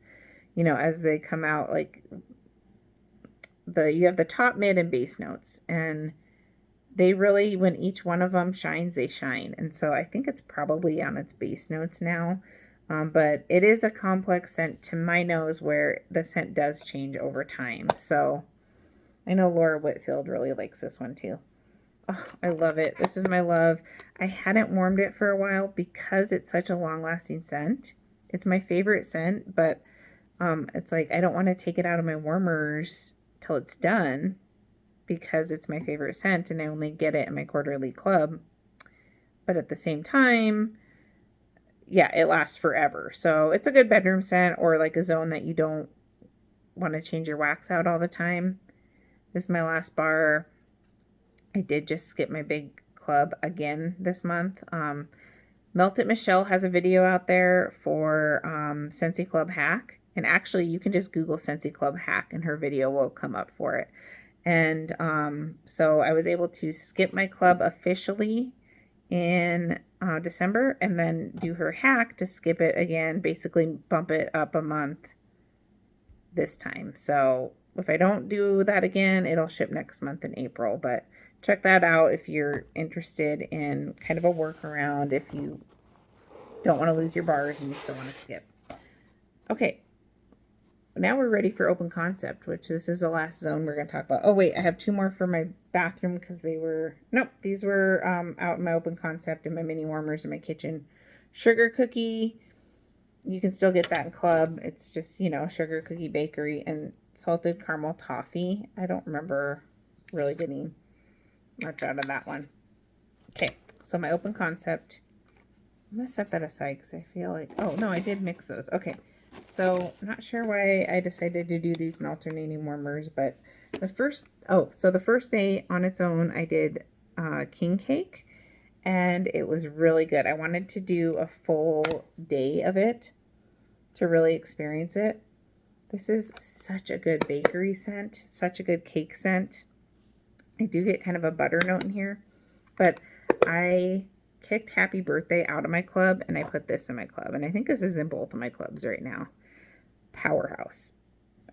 you know, as they come out, like you have the top, mid, and base notes, and they really, when each one of them shines, they shine. And so I think it's probably on its base notes now. But it is a complex scent to my nose where the scent does change over time. So I know Laura Whitfield really likes this one too. Oh, I love it. This is my love. I hadn't warmed it for a while because it's such a long-lasting scent. It's my favorite scent, but it's like I don't want to take it out of my warmers till it's done because it's my favorite scent and I only get it in my quarterly club. But at the same time, yeah, it lasts forever. So it's a good bedroom scent or like a zone that you don't want to change your wax out all the time. This is my last bar. I did just skip my big club again this month. Melted Michelle has a video out there for Scentsy Club Hack. And actually, you can just Google Scentsy Club Hack and her video will come up for it. And so I was able to skip my club officially in December and then do her hack to skip it again, basically bump it up a month this time. So if I don't do that again, it'll ship next month in April. But check that out if you're interested in kind of a workaround if you don't want to lose your bars and you still want to skip. Okay. Now we're ready for open concept, which this is the last zone we're going to talk about. Oh, wait, I have 2 more for my bathroom because they were, nope, these were out in my open concept and my mini warmers in my kitchen. Sugar cookie, you can still get that in club. It's just, you know, sugar cookie bakery and salted caramel toffee. I don't remember really getting much out of that one. Okay, so my open concept, I'm going to set that aside because I feel like, oh, no, I did mix those. Okay. So, I'm not sure why I decided to do these in alternating warmers, but the first day on its own, I did king cake, and it was really good. I wanted to do a full day of it to really experience it. This is such a good bakery scent, such a good cake scent. I do get kind of a butter note in here, but I kicked Happy Birthday out of my club and I put this in my club. And I think this is in both of my clubs right now. Powerhouse.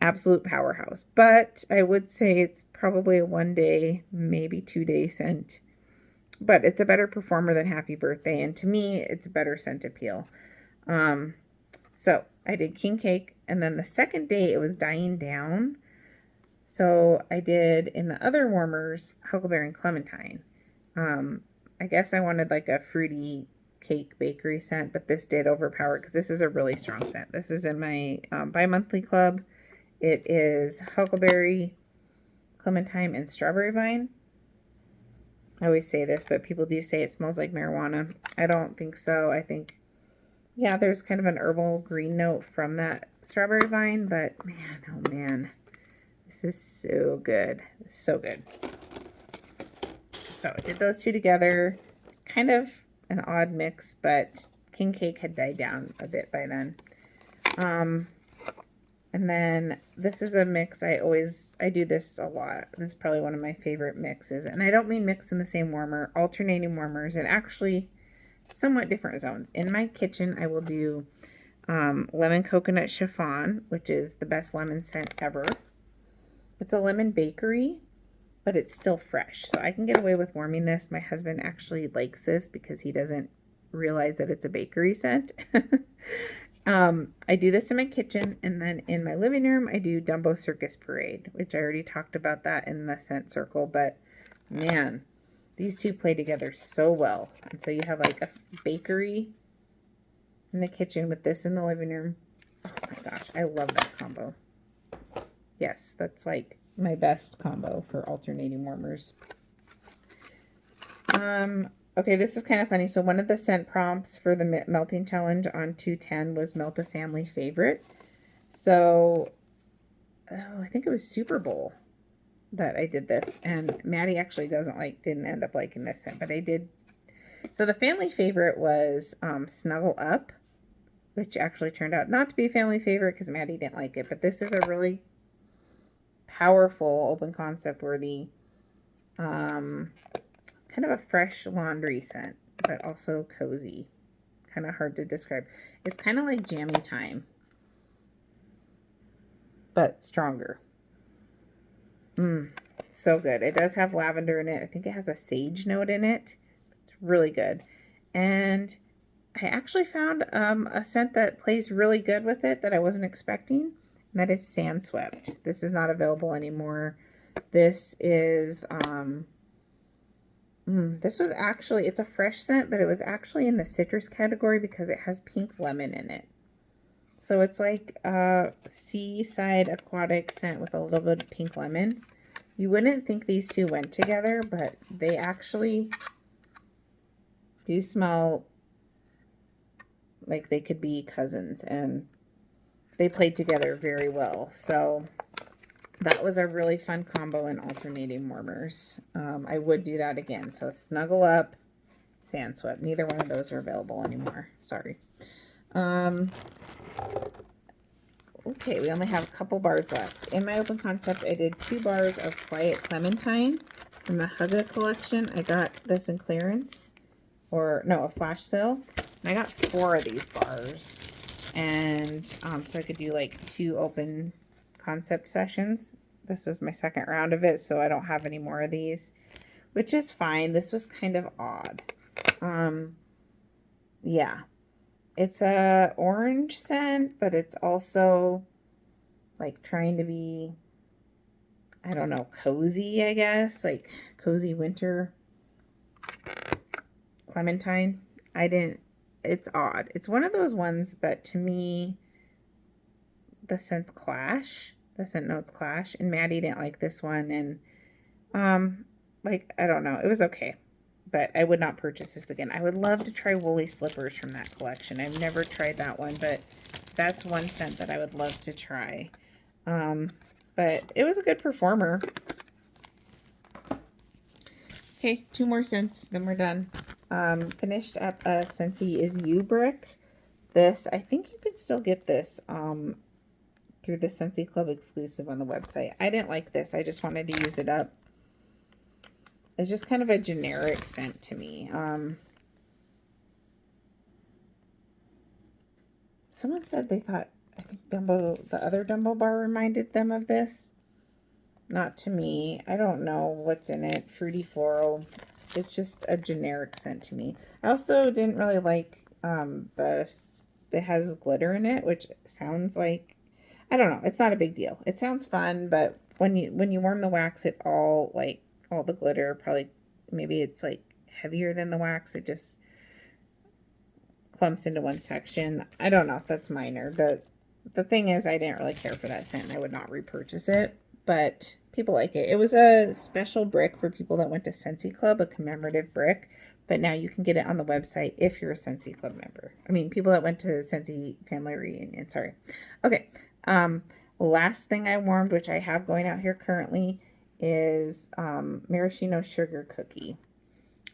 Absolute powerhouse. But I would say it's probably a 1 day, maybe 2 day scent. But it's a better performer than Happy Birthday. And to me, it's a better scent appeal. So I did king cake. And then the second day, it was dying down. So I did, in the other warmers, huckleberry and clementine. I guess I wanted like a fruity cake bakery scent, but this did overpower it because this is a really strong scent. This is in my bi-monthly club. It is huckleberry, clementine, and strawberry vine. I always say this, but people do say it smells like marijuana. I don't think so. I think, yeah, there's kind of an herbal green note from that strawberry vine, but man, oh man, this is so good. So good. So I did those 2 together. It's kind of an odd mix, but king cake had died down a bit by then. And then this is a mix I do this a lot. This is probably one of my favorite mixes. And I don't mean mix in the same warmer, alternating warmers, and actually somewhat different zones. In my kitchen, I will do lemon coconut chiffon, which is the best lemon scent ever. It's a lemon bakery, but it's still fresh. So I can get away with warming this. My husband actually likes this because he doesn't realize that it's a bakery scent. I do this in my kitchen, and then in my living room, I do Dumbo Circus Parade, which I already talked about that in the scent circle, but man, these two play together so well. And so you have like a bakery in the kitchen with this in the living room. Oh my gosh, I love that combo. Yes, that's like my best combo for alternating warmers. Okay, this is kind of funny. So one of the scent prompts for the melting challenge on 210 was melt a family favorite. So, I think it was Super Bowl that I did this, and Maddie actually didn't end up liking this scent, but I did. So the family favorite was Snuggle Up, which actually turned out not to be a family favorite because Maddie didn't like it, but this is a really powerful, open concept worthy, kind of a fresh laundry scent, but also cozy. Kind of hard to describe. It's kind of like Jammy Time, but stronger. So good. It does have lavender in it. I think it has a sage note in it. It's really good. And I actually found a scent that plays really good with it that I wasn't expecting, and that is Sand Swept. This is not available anymore. This is this was actually, it's a fresh scent, but it was actually in the citrus category because it has pink lemon in it. So it's like a seaside aquatic scent with a little bit of pink lemon. You wouldn't think these two went together, but they actually do smell like they could be cousins, and they played together very well. So that was a really fun combo in alternating warmers. I would do that again. So Snuggle Up, Sand Swept. Neither one of those are available anymore. Sorry. Okay, we only have a couple bars left. In my open concept, I did 2 bars of Quiet Clementine from the Hugga collection. I got this in clearance, or no, a flash sale. And I got 4 of these bars. And so I could do like 2 open concept sessions. This was my second round of it, so I don't have any more of these, which is fine. This was kind of odd. Yeah. It's a orange scent, but it's also like trying to be, I don't know, cozy, I guess, like cozy winter clementine. It's odd. It's one of those ones that to me, the scents clash, the scent notes clash, and Maddie didn't like this one, and like, I don't know, it was okay. But I would not purchase this again. I would love to try Woolly Slippers from that collection. I've never tried that one, but that's one scent that I would love to try. But it was a good performer. Okay, 2 more scents, then we're done. Finished up Scentsy Is You Brick. This, I think you can still get this through the Scentsy Club exclusive on the website. I didn't like this. I just wanted to use it up. It's just kind of a generic scent to me. Someone said they thought, I think the other Dumbo bar reminded them of this. Not to me. I don't know what's in it. Fruity floral. It's just a generic scent to me. I also didn't really like it has glitter in it, which sounds like, I don't know. It's not a big deal. It sounds fun, but when you warm the wax, it all the glitter, probably, maybe it's like heavier than the wax. It just clumps into one section. I don't know. That's minor. The thing is, I didn't really care for that scent, and I would not repurchase it, but people like it. It was a special brick for people that went to Scentsy Club, a commemorative brick, but now you can get it on the website if you're a Scentsy Club member. I mean, people that went to Scentsy Family Reunion, sorry. Okay, last thing I warmed, which I have going out here currently, is maraschino sugar cookie.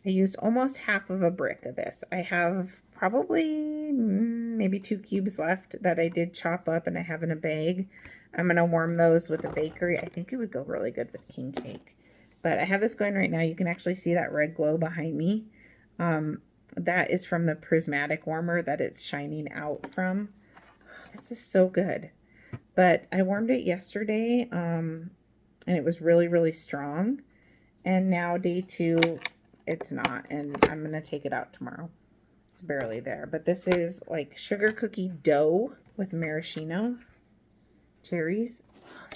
I used almost half of a brick of this. I have probably maybe 2 cubes left that I did chop up and I have in a bag. I'm going to warm those with a bakery. I think it would go really good with king cake. But I have this going right now. You can actually see that red glow behind me. That is from the prismatic warmer that it's shining out from. This is so good. But I warmed it yesterday, and it was really, really strong. And now day 2, it's not. And I'm going to take it out tomorrow. It's barely there. But this is like sugar cookie dough with maraschino cherries.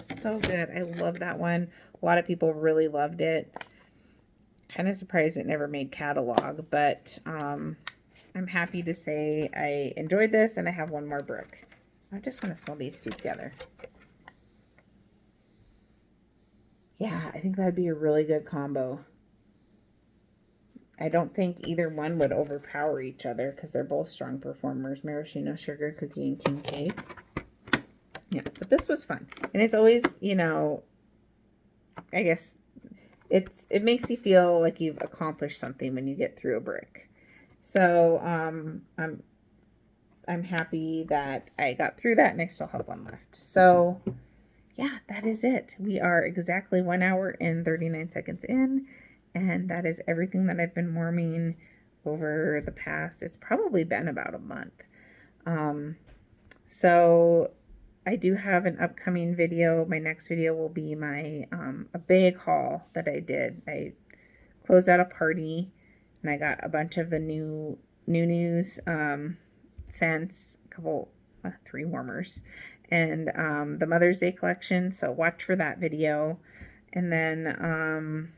So good. I love that one. A lot of people really loved it. Kind of surprised it never made catalog, but I'm happy to say I enjoyed this, and I have one more brick. I just want to smell these two together. Yeah, I think that'd be a really good combo. I don't think either one would overpower each other because they're both strong performers. Maraschino sugar cookie and king cake. Yeah, but this was fun. And it's always, you know, I guess it makes you feel like you've accomplished something when you get through a brick. So I'm happy that I got through that, and I still have one left. So yeah, that is it. We are exactly 1 hour and 39 seconds in, and that is everything that I've been warming over the past, it's probably been about a month. So I do have an upcoming video. My next video will be my a big haul that I did. I closed out a party, and I got a bunch of the new news scents, a couple 3 warmers, and the Mother's Day collection. So watch for that video. And then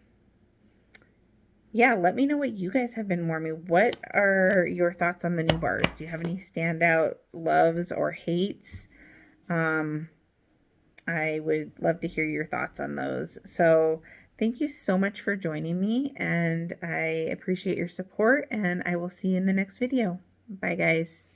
yeah, let me know what you guys have been warming. What are your thoughts on the new bars? Do you have any standout loves or hates? I would love to hear your thoughts on those. So thank you so much for joining me, and I appreciate your support, and I will see you in the next video. Bye, guys.